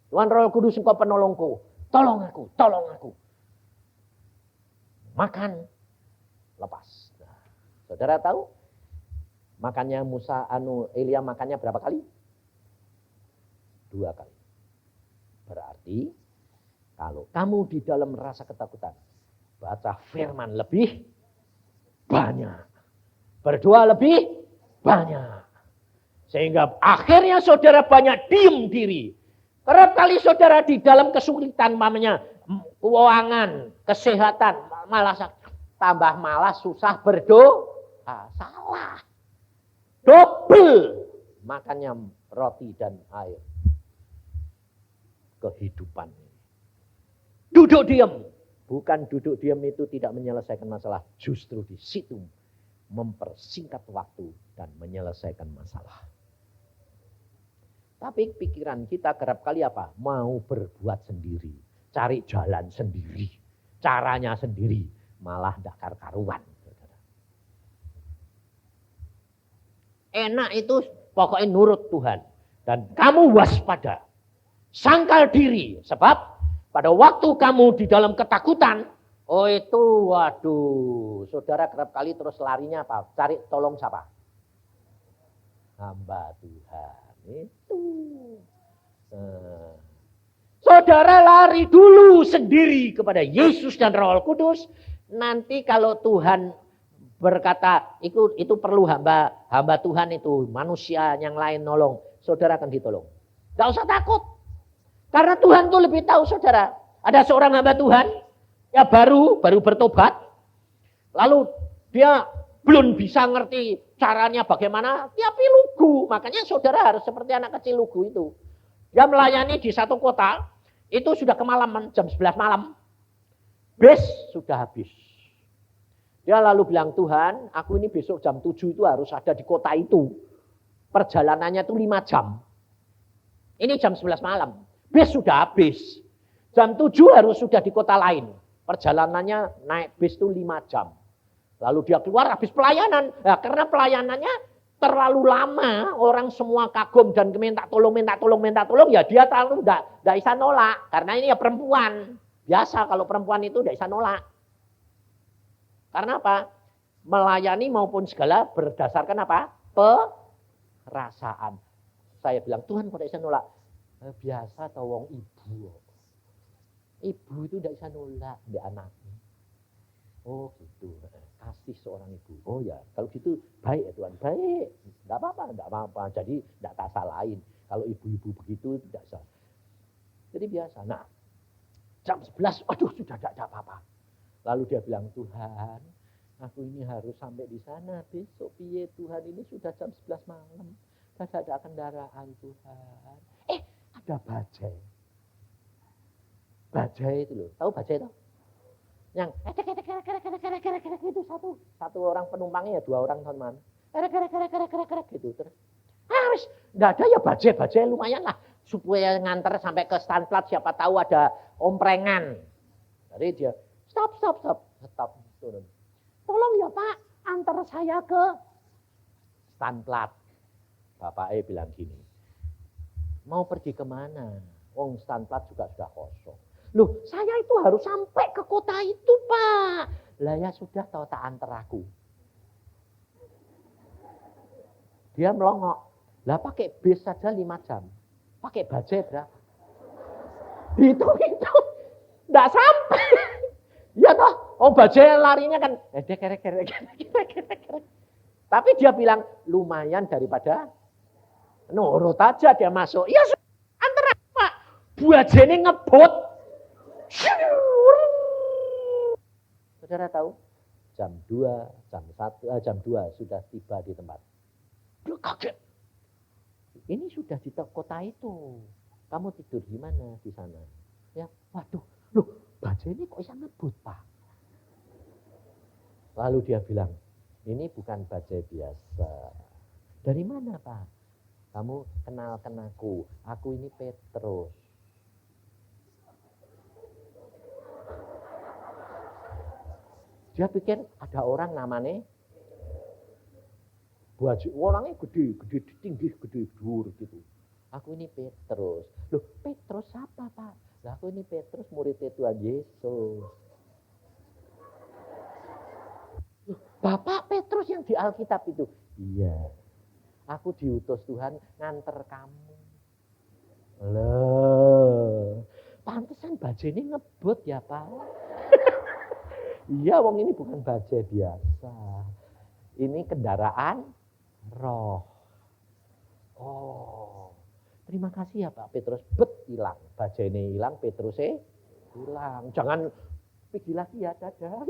Tuhan Roh Kudus, Engkau penolongku. Tolong aku. Makan, lepas. Nah, saudara tahu? Makannya Elia makannya berapa kali? 2 kali. Berarti kalau kamu di dalam rasa ketakutan, baca firman lebih banyak. Berdoa lebih banyak. Sehingga akhirnya saudara banyak diem diri. Kerap kali saudara di dalam kesulitan, mamanya keuangan, kesehatan, malah tambah malas, susah berdoa. Salah. Double makannya roti dan air. Kehidupan. Duduk diam. Bukan duduk diam itu tidak menyelesaikan masalah. Justru di situ mempersingkat waktu dan menyelesaikan masalah. Tapi pikiran kita kerap kali apa? Mau berbuat sendiri. Cari jalan sendiri. Caranya sendiri. Malah tidak karu-karuan. Enak itu pokoknya nurut Tuhan. Dan kamu waspada. Sangkal diri. Sebab pada waktu kamu di dalam ketakutan, oh itu waduh, saudara kerap kali terus larinya apa? Cari tolong siapa? Hamba Tuhan. Itu. Saudara lari dulu sendiri kepada Yesus dan Roh Kudus. Nanti kalau Tuhan berkata, itu perlu hamba Tuhan itu, manusia yang lain nolong, saudara akan ditolong. Gak usah takut. Karena Tuhan tuh lebih tahu saudara. Ada seorang hamba Tuhan, ya baru bertobat. Lalu dia belum bisa ngerti caranya bagaimana. Dia lugu. Makanya saudara harus seperti anak kecil lugu itu. Dia melayani di satu kota. Itu sudah kemalaman, jam 11 malam. Bis sudah habis. Dia lalu bilang, Tuhan, aku ini besok jam 7 itu harus ada di kota itu. Perjalanannya itu 5 jam. Ini jam 11 malam. Bis sudah habis. Jam 7 harus sudah di kota lain. Perjalanannya naik bis itu 5 jam. Lalu dia keluar habis pelayanan. Nah, karena pelayanannya terlalu lama. Orang semua kagum dan minta tolong. Ya dia terlalu tidak bisa nolak. Karena ini ya perempuan. Biasa kalau perempuan itu tidak bisa nolak. Karena apa? Melayani maupun segala berdasarkan apa? Perasaan. Saya bilang, Tuhan kok tidak bisa nolak? Biasa atau wong ibu. Ibu itu tidak bisa nolak di anaknya. Oh gitu. Kasih seorang ibu. Oh ya, kalau gitu baik ya Tuhan. Baik. Tidak apa-apa. Jadi tidak tak salahin. Kalau ibu-ibu begitu tidak salah. Jadi biasa. Nah, jam 11, aduh sudah tidak ada apa-apa. Lalu dia bilang, Tuhan, aku ini harus sampai di sana besok. Piye Tuhan, ini sudah jam 11 malam. Tidak ada kendaraan Tuhan. Ada bajai. Bajai itu loh. Tahu bajai itu? Yang itu satu orang penumpangnya ya 2 orang teman. Gitu terus. Harus enggak ada ya bajai lumayan lah supaya nganter sampai ke Stanplat, siapa tahu ada omprengan. Jadi dia stop turun. Tolong ya Pak, antar saya ke Stanplat. Bapak bilang gini. Mau pergi kemana? Wong Stanplat juga sudah kosong. Loh, saya itu harus sampai ke kota itu, Pak. Lah ya sudah, tahu tak antar aku. Dia melongok. Lah pakai bis saja 5 jam. Pakai bajai berapa? Itu. Nggak sampai. Ya toh, oh bajai larinya kan. Kerek. Tapi dia bilang, lumayan daripada nurut aja dia masuk. Ya sudah, antar aku, Pak. Bajainya ngebut. Saudara tahu? Jam 2 sudah tiba di tempat. Dia kaget. Ini sudah di kota itu. Kamu tidur di mana di sana? Ya, waduh, loh, bajai ini kok bisa ngebut, Pak? Lalu dia bilang, ini bukan bajai biasa. Dari mana, Pak? Kamu kenalkan aku. Aku ini Petrus. Dia pikir ada orang namanya baju orangnya gede, tinggi, gede, dur gitu. Aku ini Petrus. Loh, Petrus siapa, Pak? Lah aku ini Petrus, muridnya Tuhan Yesus. Loh, Bapak Petrus yang di Alkitab itu? Iya. Aku diutus Tuhan nganter kamu. Loh, pantesan bajai ini ngebut ya, Pak. Iya, wong ini bukan bajai biasa. Ini kendaraan roh. Oh, terima kasih ya Pak Petrus. Hilang. Bajai ini hilang, Petrusnya hilang. Jangan pergi lagi ya, dadah.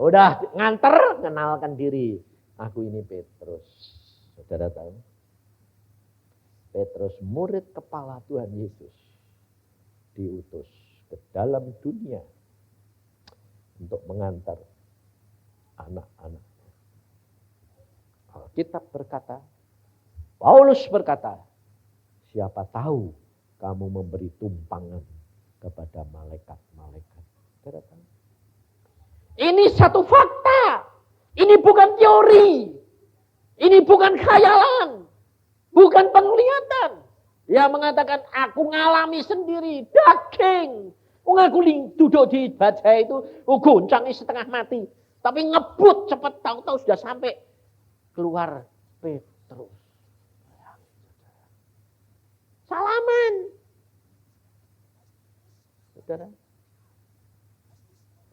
Udah nganter, kenalkan diri. Aku ini Petrus. Saudara tahu? Petrus murid kepala Tuhan Yesus. Diutus ke dalam dunia untuk mengantar anak-anaknya. Alkitab berkata, Paulus berkata, siapa tahu kamu memberi tumpangan kepada malaikat-malaikat. Ini satu fakta. Ini bukan teori. Ini bukan khayalan. Bukan penglihatan. Dia mengatakan, aku ngalami sendiri, daging. Aku duduk di bajai itu, goncang setengah mati. Tapi ngebut cepat, tahu-tahu sudah sampai keluar Petrus. Salaman. Saudara,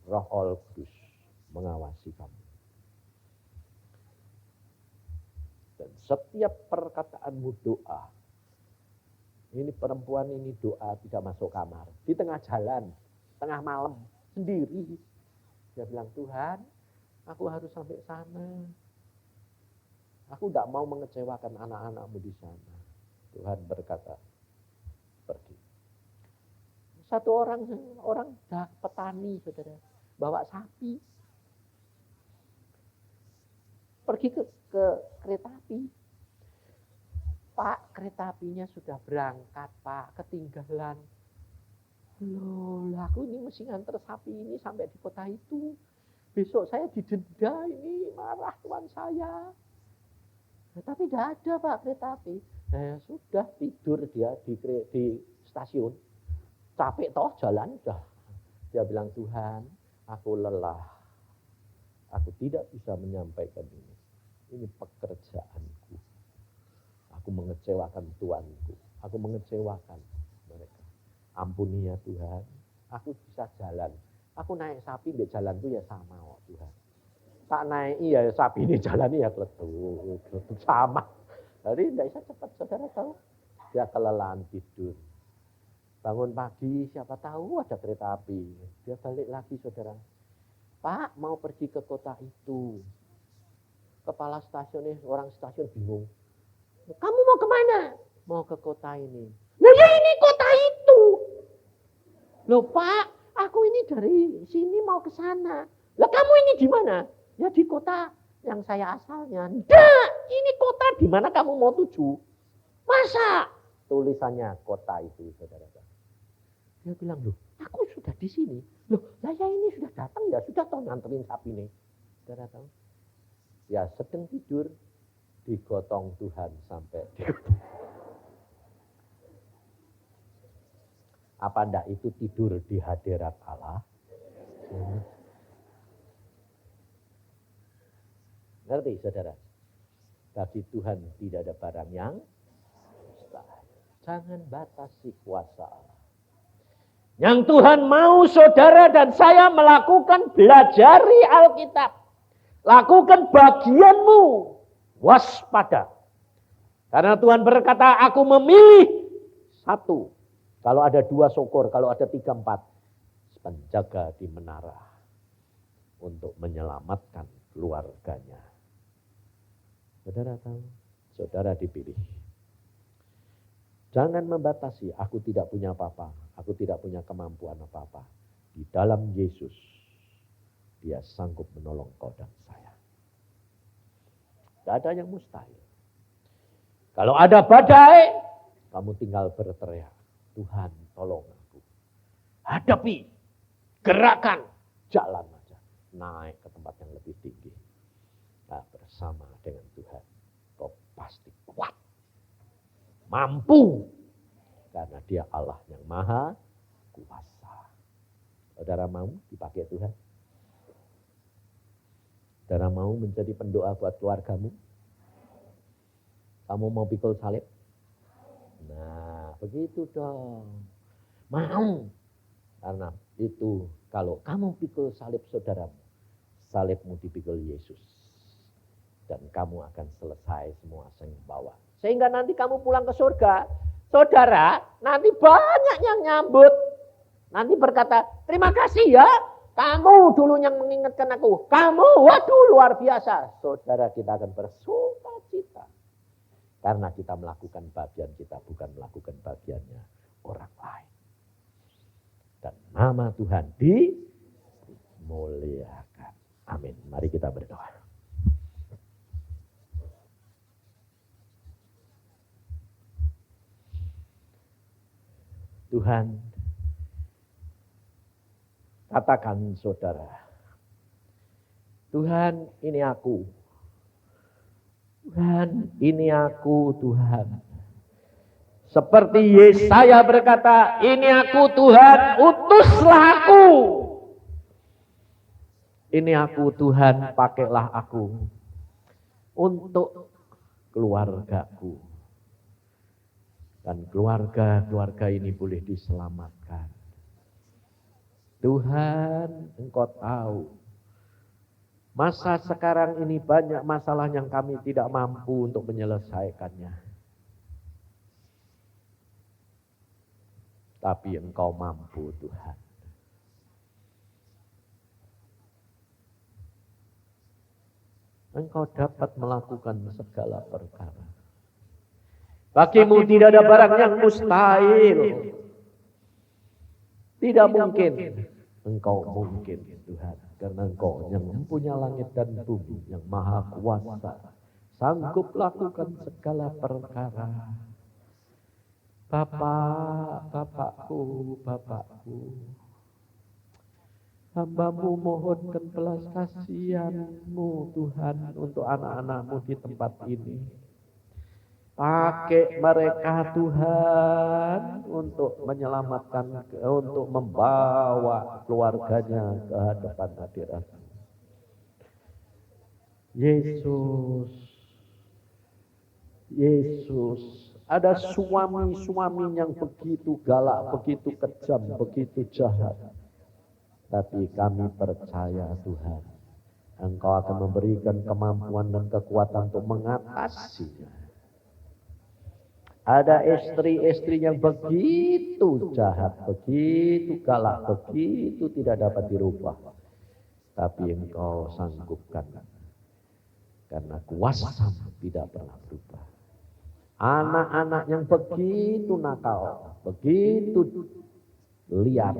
Roh Kudus mengawasi kamu. Dan setiap perkataanmu doa. Ini perempuan ini doa tidak masuk kamar. Di tengah jalan, tengah malam, sendiri. Dia bilang, Tuhan, aku harus sampai sana. Aku tidak mau mengecewakan anak-anakmu di sana. Tuhan berkata, pergi. Satu orang petani, saudara, bawa sapi. Pergi ke kereta api. Pak, kereta apinya sudah berangkat, Pak, ketinggalan. Loh, aku ini mesti nganter sapi ini sampai di kota itu. Besok saya didenda ini, marah tuan saya. Nah, tapi tidak ada, Pak, kereta api. Nah, sudah tidur dia di stasiun. Capek toh jalan sudah. Dia bilang, Tuhan, aku lelah. Aku tidak bisa menyampaikan ini. Ini pekerjaanku. Aku mengecewakan Tuanku. Aku mengecewakan mereka. Ampuni ya Tuhan. Aku bisa jalan. Aku naik sapi di jalan itu ya sama kok Tuhan. Tak naik ya sapi ini jalan ya kletuk sama. Jadi tidak bisa cepat, saudara tahu. Dia kelelahan tidur. Bangun pagi siapa tahu ada kereta api. Dia balik lagi saudara. Pak mau pergi ke kota itu. Kepala stasiunnya orang stasiun bingung. Kamu mau kemana? Mau ke kota ini. Nah ya ini kota itu. Loh Pak, aku ini dari sini mau ke sana. Lah kamu ini di mana? Ya di kota yang saya asalnya. Nggak, ini kota di mana kamu mau tuju. Masa? Tulisannya kota itu, saudara. Dia bilang, loh aku sudah di sini. Loh saya ini sudah datang ya, sudah tahu nganterin sapi nih. Saudara tahu? Ya sedang tidur. Digotong Tuhan sampai digotong. Apa enggak itu tidur di hadirat Allah? Ngerti saudara? Bagi Tuhan tidak ada barang yang mustahil. Jangan batasi kuasa Allah. Yang Tuhan mau saudara dan saya melakukan, belajari Alkitab. Lakukan bagianmu, waspada. Karena Tuhan berkata, aku memilih satu. Kalau ada 2 syukur, kalau ada 3, 4. Penjaga di menara untuk menyelamatkan keluarganya. Saudara tahu, saudara dipilih. Jangan membatasi, aku tidak punya apa-apa, aku tidak punya kemampuan apa-apa. Di dalam Yesus, Dia sanggup menolong kau dan saya. Tidak ada yang mustahil. Kalau ada badai, kamu tinggal berteriak, Tuhan tolong aku. Hadapi, gerakan, jalan aja. Naik ke tempat yang lebih tinggi. Nah, bersama dengan Tuhan, kau pasti kuat. Mampu. Karena Dia Allah yang maha kuasa. Saudara mau dipakai Tuhan? Saudara mau menjadi pendoa buat keluargamu? Kamu mau pikul salib? Nah, begitu dong. Mau. Karena itu, kalau kamu pikul salib saudaramu, salibmu dipikul Yesus. Dan kamu akan selesai semua yang bawa. Sehingga nanti kamu pulang ke surga, saudara, nanti banyak yang nyambut. Nanti berkata, terima kasih ya, kamu dulu yang mengingatkan aku. Kamu, waduh luar biasa. Saudara, kita akan bersuka cita. Karena kita melakukan bagian kita, bukan melakukan bagiannya orang lain. Dan nama Tuhan dimuliakan. Amin. Mari kita berdoa. Tuhan, katakan saudara, Tuhan ini aku. Tuhan ini aku Tuhan. Seperti Yesaya berkata, ini aku Tuhan, utuslah aku. Ini aku Tuhan, pakailah aku untuk keluargaku. Dan keluarga ini boleh diselamatkan. Tuhan, Engkau tahu. Masa sekarang ini banyak masalah yang kami tidak mampu untuk menyelesaikannya. Tapi Engkau mampu Tuhan. Engkau dapat melakukan segala perkara. Bagimu tidak ada barang yang mustahil. Tidak mungkin. Engkau mungkin Tuhan. Karena Engkau yang mempunyai langit dan bumi. Yang maha kuasa. Sanggup lakukan segala perkara. Bapakku. Hamba-Mu mohonkan belas kasihan-Mu Tuhan. Untuk anak-anak-Mu di tempat ini. Pakai mereka Tuhan untuk menyelamatkan, untuk membawa keluarganya ke hadapan hadirat. Yesus, ada suami-suami yang begitu galak, begitu kejam, begitu jahat. Tapi kami percaya Tuhan, Engkau akan memberikan kemampuan dan kekuatan untuk mengatasinya. Ada istri-istri yang begitu jahat, begitu galak, begitu tidak dapat dirubah. Tapi Engkau sanggupkan. Karena kuasa-Mu tidak pernah berubah. Anak-anak yang begitu nakal, begitu liar,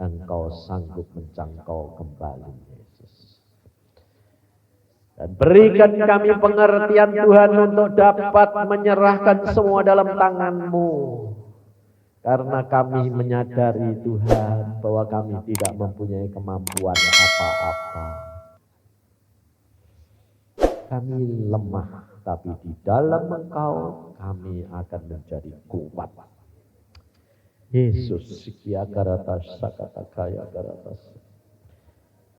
Engkau sanggup menjangkau kembali. Dan berikan kami pengertian Tuhan untuk dapat menyerahkan semua dalam tangan-Mu. Karena kami menyadari Tuhan bahwa kami tidak mempunyai kemampuan apa-apa. Kami lemah, tapi di dalam Engkau kami akan menjadi kuat. Yesus sikia garatas sakata kaya garatas.